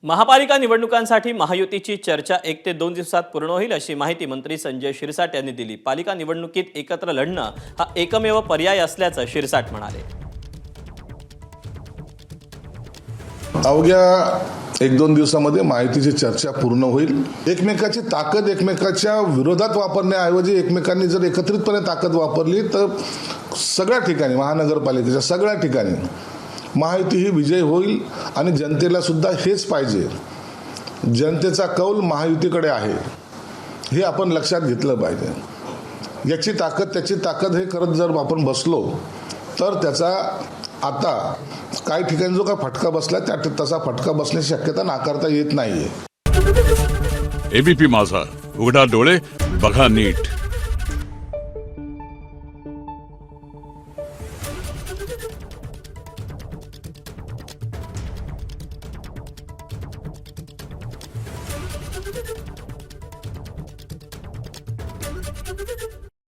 महापालिका निवडणुकांसाठी महायुतीची चर्चा 1 ते 2 दिवसात पूर्ण होईल अशी माहिती मंत्री संजय शिरसाट यांनी दिली। पालिका निवडणुकीत एकत्र लढणं हा एकमेव पर्याय असल्याचं शिरसाट म्हणाले। अवघ्या 1-2 दिवसामध्ये महायुतीची चर्चा पूर्ण होईल। एकमेकाची ताकद एकमेकाच्या विरोधात वापरण्याऐवजी एकमेकांनी जर एकत्रितपणे ताकद वापरली तर सगळ्या ठिकाणी महानगरपालिकेच्या सगळ्या ठिकाणी महायुती ही विजय होईल आणि जनतेला सुद्धा हेच पाहिजे। जनतेचा कौल महायुतीकडे आहे हे आपण लक्षात घेतलं पाहिजे। याची ताकद त्याची ताकद हे करत जर आपण बसलो तर त्याचा आता काही ठिकाणी जो काय फटका बसला त्या तसा फटका बसण्याची शक्यता नाकारता येत नाहीये। एबीपी माझा, उघडा डोळे बघा नीट। Thank you.